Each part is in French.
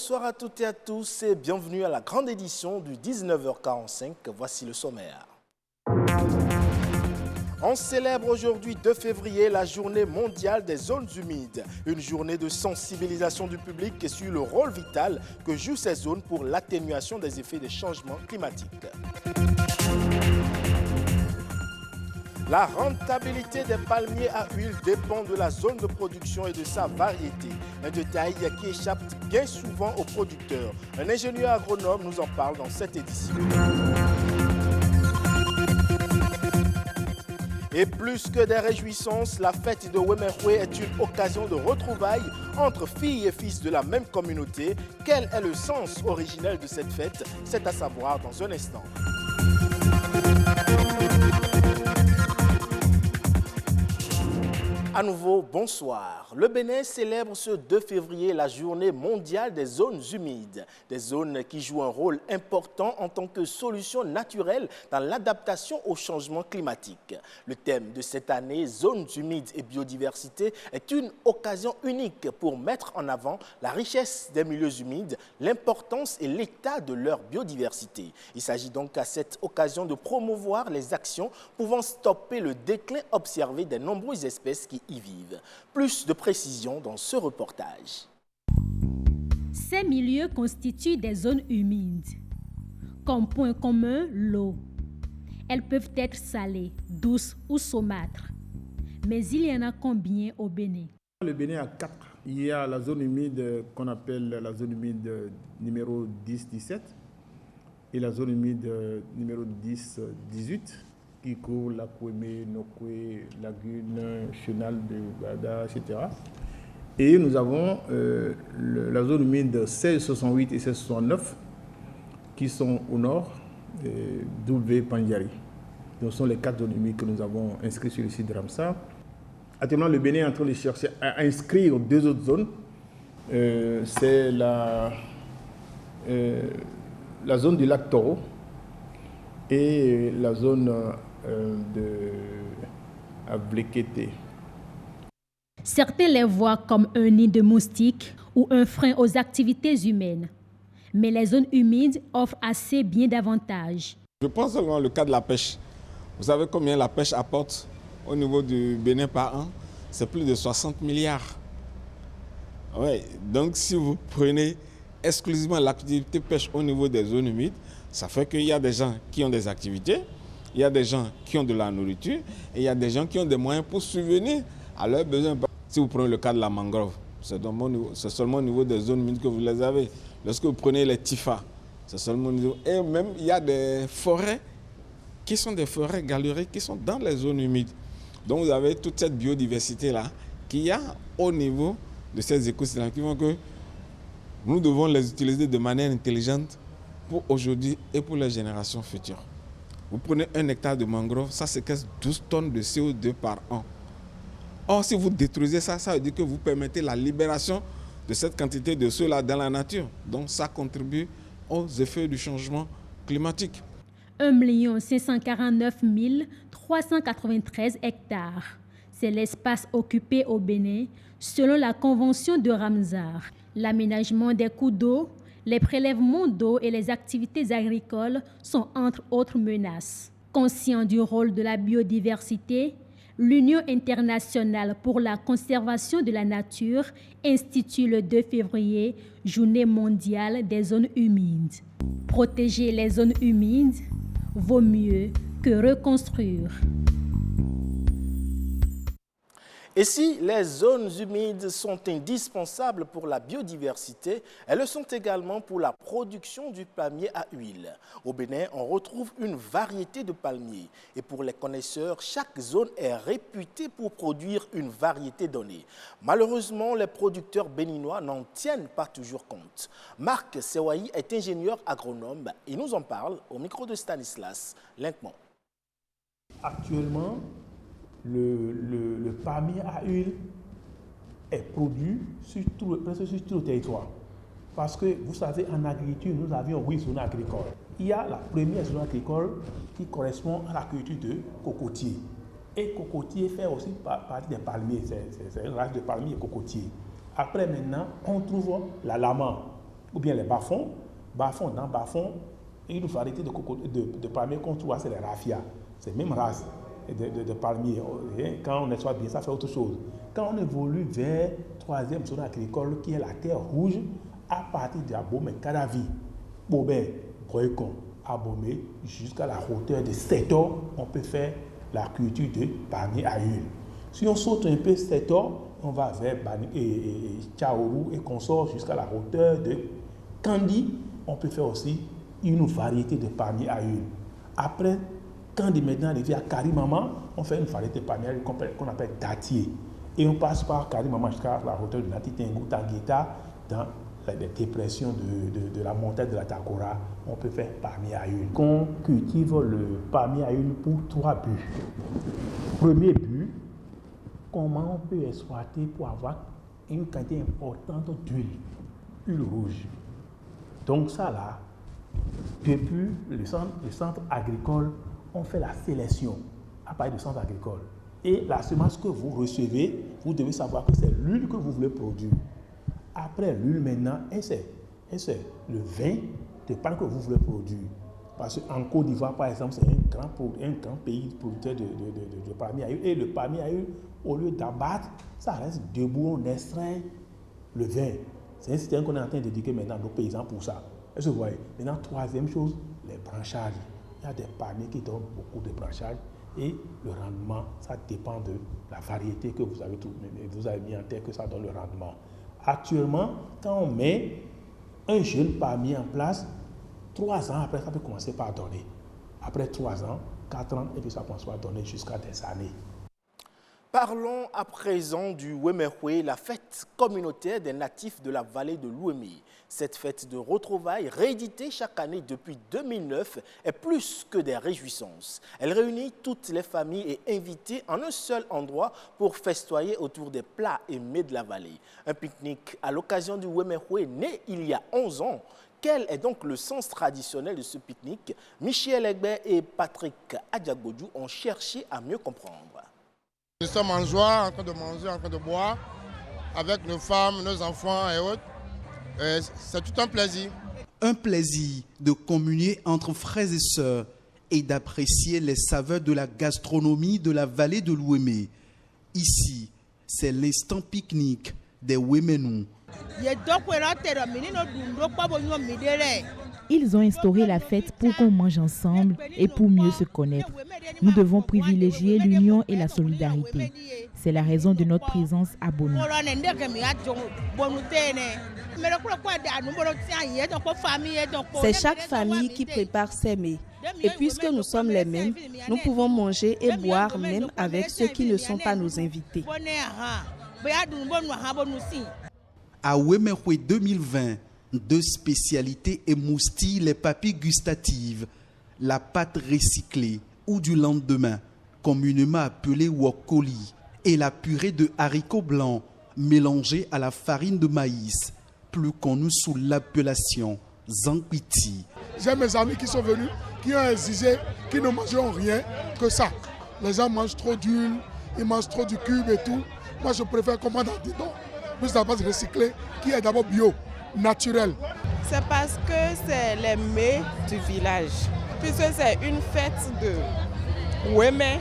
Bonsoir à toutes et à tous et bienvenue à la grande édition du 19h45. Voici le sommaire. On célèbre aujourd'hui 2 février la journée mondiale des zones humides, une journée de sensibilisation du public sur le rôle vital que jouent ces zones pour l'atténuation des effets des changements climatiques. La rentabilité des palmiers à huile dépend de la zone de production et de sa variété. Un détail qui échappe bien souvent aux producteurs. Un ingénieur agronome nous en parle dans cette édition. Et plus que des réjouissances, la fête de Wemekwe est une occasion de retrouvailles entre filles et fils de la même communauté. Quel est le sens originel de cette fête? C'est à savoir dans un instant. À nouveau, bonsoir. Le Bénin célèbre ce 2 février la journée mondiale des zones humides. Des zones qui jouent un rôle important en tant que solution naturelle dans l'adaptation au changement climatique. Le thème de cette année, zones humides et biodiversité, est une occasion unique pour mettre en avant la richesse des milieux humides, l'importance et l'état de leur biodiversité. Il s'agit donc à cette occasion de promouvoir les actions pouvant stopper le déclin observé des nombreuses espèces qui y vivent. Plus de précisions dans ce reportage. Ces milieux constituent des zones humides. Comme point commun, l'eau. Elles peuvent être salées, douces ou saumâtres. Mais il y en a combien au Bénin? Le Bénin a 4. Il y a la zone humide qu'on appelle la zone humide numéro 10-17 et la zone humide numéro 10-18. qui couvre la Kouémé, Nokoué, Lagune, Chenal de Bada, etc. Et nous avons la zone humide 1668 et 1669 qui sont au nord, W Pandiari. Donc ce sont les 4 zones humides que nous avons inscrites sur le site de Ramsar. Actuellement, le Bénin est en train de chercher à inscrire 2 autres zones. C'est la zone du lac Toro et la zone de Ablekete. Certains les voient comme un nid de moustiques ou un frein aux activités humaines. Mais les zones humides offrent assez bien d'avantages. Je pense seulement le cas de la pêche. Vous savez combien la pêche apporte au niveau du Bénin par an? C'est plus de 60 milliards. Ouais, donc si vous prenez exclusivement l'activité pêche au niveau des zones humides, ça fait qu'il y a des gens qui ont des activités, il y a des gens qui ont de la nourriture et il y a des gens qui ont des moyens pour subvenir à leurs besoins. Si vous prenez le cas de la mangrove, c'est seulement au niveau des zones humides que vous les avez. Lorsque vous prenez les tifas, c'est seulement au niveau... Et même, il y a des forêts qui sont des forêts galériques qui sont dans les zones humides. Donc vous avez toute cette biodiversité-là qu'il y a au niveau de ces écosystèmes qui font que nous devons les utiliser de manière intelligente pour aujourd'hui et pour les générations futures. Vous prenez 1 hectare de mangrove, ça séquestre 12 tonnes de CO2 par an. Or, si vous détruisez ça, ça veut dire que vous permettez la libération de cette quantité de CO2 dans la nature. Donc, ça contribue aux effets du changement climatique. 1 549 393 hectares. C'est l'espace occupé au Bénin selon la Convention de Ramsar. L'aménagement des cours d'eau, les prélèvements d'eau et les activités agricoles sont entre autres menaces. Conscient du rôle de la biodiversité, l'Union internationale pour la conservation de la nature institue le 2 février Journée mondiale des zones humides. Protéger les zones humides vaut mieux que reconstruire. Et si les zones humides sont indispensables pour la biodiversité, elles le sont également pour la production du palmier à huile. Au Bénin, on retrouve une variété de palmiers. Et pour les connaisseurs, chaque zone est réputée pour produire une variété donnée. Malheureusement, les producteurs béninois n'en tiennent pas toujours compte. Marc Sewaï est ingénieur agronome et nous en parle au micro de Stanislas Linkman. Actuellement, le palmier à huile est produit presque sur tout le territoire. Parce que, vous savez, en agriculture, nous avions 8 zones agricoles. Il y a la première zone agricole qui correspond à la culture de cocotier. Et cocotier fait aussi partie des palmiers. C'est un race de palmiers et cocotiers. Après, maintenant, on trouve la lama. ou bien les bas-fonds. Dans bas-fonds, une variété de palmiers qu'on trouve, c'est les raffias. C'est la même race de palmiers. Quand on exploite bien, ça fait autre chose. Quand on évolue vers la 3e zone agricole, qui est la terre rouge, à partir d'Abomey, Cadavi, Bobé, Goycon, Abomey, jusqu'à la hauteur de 7 ans, on peut faire la culture de palmiers à huile. Si on saute un peu 7 ans, on va vers Tchaourou et qu'on sort jusqu'à la hauteur de Kandi, on peut faire aussi une variété de palmiers à huile. Après, Kandi maintenant arrivé à Karimama, on fait une variété de palmiers à huile qu'on appelle Datier. Et on passe par Karimama jusqu'à la hauteur de Natitengu, Tangueta, dans les dépressions de la montagne de la Takora, on peut faire palmier à huile. On cultive le palmier à huile pour 3 buts. Premier but, comment on peut exploiter pour avoir une quantité importante d'huile, huile rouge. Donc ça là, depuis le centre agricole, on fait la sélection à partir du centre agricole. Et la semence que vous recevez, vous devez savoir que c'est l'huile que vous voulez produire. Après l'huile maintenant, et c'est le vin de palme que vous voulez produire. Parce qu'en Côte d'Ivoire, par exemple, c'est un grand pays producteur de palmier à huile. Et le palmier à huile, au lieu d'abattre, ça reste debout, on extrait le vin. C'est un système qu'on est en train d'éduquer maintenant nos paysans pour ça. Est-ce que vous voyez? Maintenant, 3e chose, les branchages. Il y a des palmiers qui donnent beaucoup de branchages. Et le rendement, ça dépend de la variété que vous avez mis en tête que ça donne le rendement. Actuellement, quand on met un jeune palmier en place, 3 ans après, ça peut commencer par donner. Après 3 ans, 4 ans, et puis ça commence à donner jusqu'à des années. Parlons à présent du Wemehwe, la fête communautaire des natifs de la vallée de l'Ouémé. Cette fête de retrouvailles, rééditée chaque année depuis 2009, est plus que des réjouissances. Elle réunit toutes les familles et invités en un seul endroit pour festoyer autour des plats et mets de la vallée. Un pique-nique à l'occasion du Wemehwe né il y a 11 ans. Quel est donc le sens traditionnel de ce pique-nique? Michel Egbert et Patrick Adjagbodjou ont cherché à mieux comprendre. Nous sommes en joie, en train de manger, en train de boire, avec nos femmes, nos enfants et autres. C'est tout un plaisir. Un plaisir de communier entre frères et sœurs et d'apprécier les saveurs de la gastronomie de la vallée de l'Ouémé. Ici, c'est l'instant pique-nique des Ouéménous. Ils ont instauré la fête pour qu'on mange ensemble et pour mieux se connaître. Nous devons privilégier l'union et la solidarité. C'est la raison de notre présence à Bonou. C'est chaque famille qui prépare ses mets. Et puisque nous sommes les mêmes, nous pouvons manger et boire même avec ceux qui ne sont pas nos invités. À Wemehwe 2020, 2 spécialités émoustillent les papilles gustatives. La pâte recyclée ou du lendemain, communément appelée wokoli, et la purée de haricots blancs mélangée à la farine de maïs, plus connue sous l'appellation zankwiti. J'ai mes amis qui sont venus, qui ont exigé qu'ils ne mangeront rien que ça. Les gens mangent trop d'huile, ils mangent trop du cube et tout. Moi, je préfère commander un dindon, plus la base recyclée, qui est d'abord bio, naturel. C'est parce que c'est les mets du village. Puisque c'est une fête de Ouémé,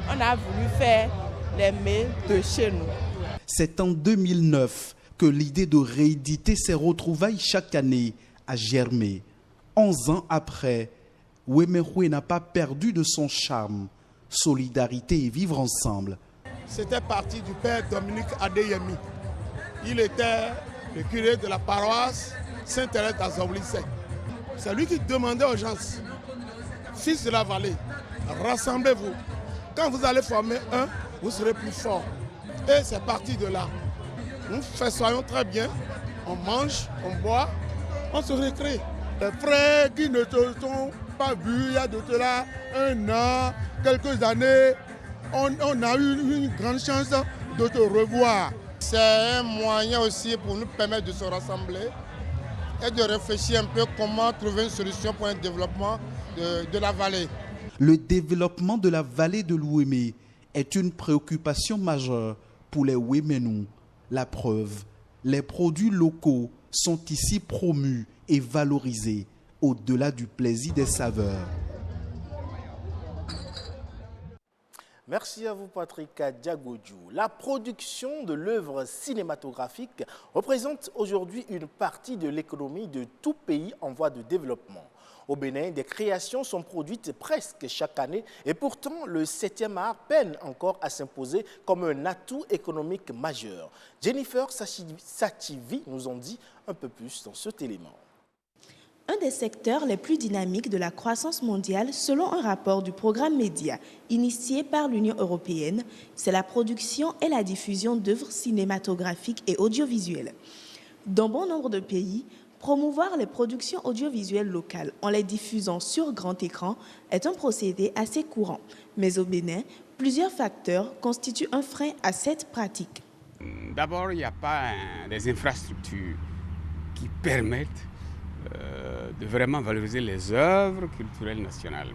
on a voulu faire les mets de chez nous. C'est en 2009 que l'idée de rééditer ces retrouvailles chaque année a germé. 11 ans après, Wemehwe n'a pas perdu de son charme, solidarité et vivre ensemble. C'était parti du père Dominique Adeyemi. Il était le curé de la paroisse Sainte-Thérèse d'Azoulissé. C'est lui qui demandait aux gens, fils de la vallée, rassemblez-vous. Quand vous allez former un, vous serez plus fort. Et c'est parti de là. Nous festoyons très bien, on mange, on boit, on se récrée. Les frères qui ne se sont pas vus il y a de cela 1 an, quelques années, on a eu une grande chance de te revoir. C'est un moyen aussi pour nous permettre de se rassembler et de réfléchir un peu comment trouver une solution pour un développement de la vallée. Le développement de la vallée de l'Ouémé est une préoccupation majeure pour les Ouéménous. La preuve, les produits locaux sont ici promus et valorisés au-delà du plaisir des saveurs. Merci à vous, Patrick Diagodjou. La production de l'œuvre cinématographique représente aujourd'hui une partie de l'économie de tout pays en voie de développement. Au Bénin, des créations sont produites presque chaque année et pourtant le 7e art peine encore à s'imposer comme un atout économique majeur. Jennifer Sativi nous en dit un peu plus dans cet élément. Un des secteurs les plus dynamiques de la croissance mondiale, selon un rapport du programme Média initié par l'Union européenne, c'est la production et la diffusion d'œuvres cinématographiques et audiovisuelles. Dans bon nombre de pays, promouvoir les productions audiovisuelles locales en les diffusant sur grand écran est un procédé assez courant. Mais au Bénin, plusieurs facteurs constituent un frein à cette pratique. D'abord, il n'y a pas des infrastructures qui permettent de vraiment valoriser les œuvres culturelles nationales.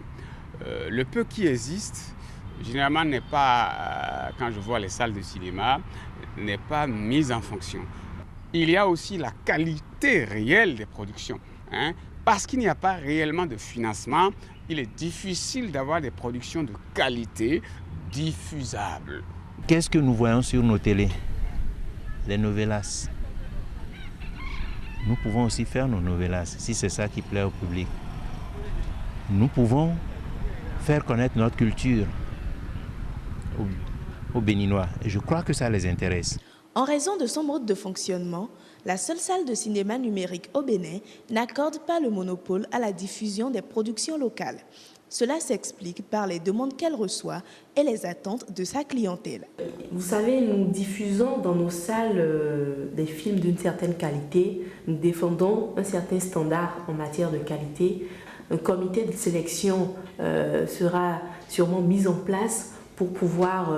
Le peu qui existe, généralement, n'est pas, quand je vois les salles de cinéma, n'est pas mis en fonction. Il y a aussi la qualité réelle des productions. Parce qu'il n'y a pas réellement de financement, il est difficile d'avoir des productions de qualité diffusables. Qu'est-ce que nous voyons sur nos télés? Les novelas. Nous pouvons aussi faire nos novelas, si c'est ça qui plaît au public. Nous pouvons faire connaître notre culture aux Béninois. Et je crois que ça les intéresse. En raison de son mode de fonctionnement, la seule salle de cinéma numérique au Bénin n'accorde pas le monopole à la diffusion des productions locales. Cela s'explique par les demandes qu'elle reçoit et les attentes de sa clientèle. Vous savez, nous diffusons dans nos salles des films d'une certaine qualité. Nous défendons un certain standard en matière de qualité. Un comité de sélection sera sûrement mis en place pour pouvoir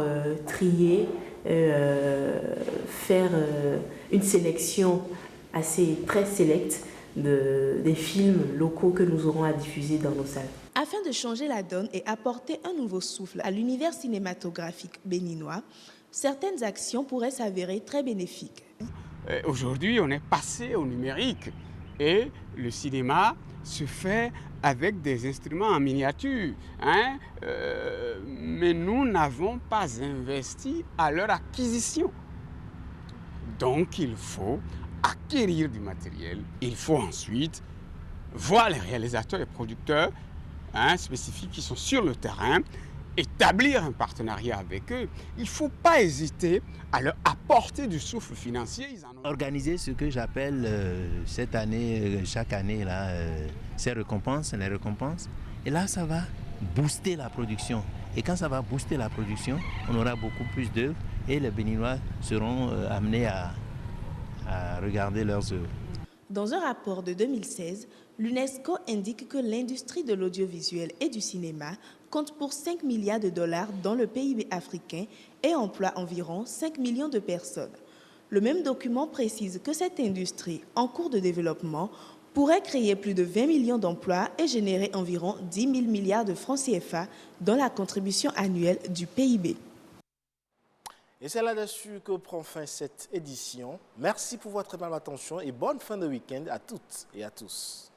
trier, faire une sélection très sélecte des films locaux que nous aurons à diffuser dans nos salles. Afin de changer la donne et apporter un nouveau souffle à l'univers cinématographique béninois, certaines actions pourraient s'avérer très bénéfiques. Aujourd'hui, on est passé au numérique et le cinéma se fait avec des instruments en miniature. Mais nous n'avons pas investi à leur acquisition. Donc, il faut acquérir du matériel. Il faut ensuite voir les réalisateurs et producteurs spécifiques qui sont sur le terrain, établir un partenariat avec eux. Il ne faut pas hésiter à leur apporter du souffle financier. Organiser ce que j'appelle cette année, chaque année, ces récompenses, les récompenses. Et là, ça va booster la production. Et quand ça va booster la production, on aura beaucoup plus d'œuvres et les Béninois seront amenés à regarder leurs œuvres. Dans un rapport de 2016, l'UNESCO indique que l'industrie de l'audiovisuel et du cinéma compte pour 5 milliards de dollars dans le PIB africain et emploie environ 5 millions de personnes. Le même document précise que cette industrie, en cours de développement, pourrait créer plus de 20 millions d'emplois et générer environ 10 000 milliards de francs CFA dans la contribution annuelle du PIB. Et c'est là-dessus que prend fin cette édition. Merci pour votre aimable attention et bonne fin de week-end à toutes et à tous.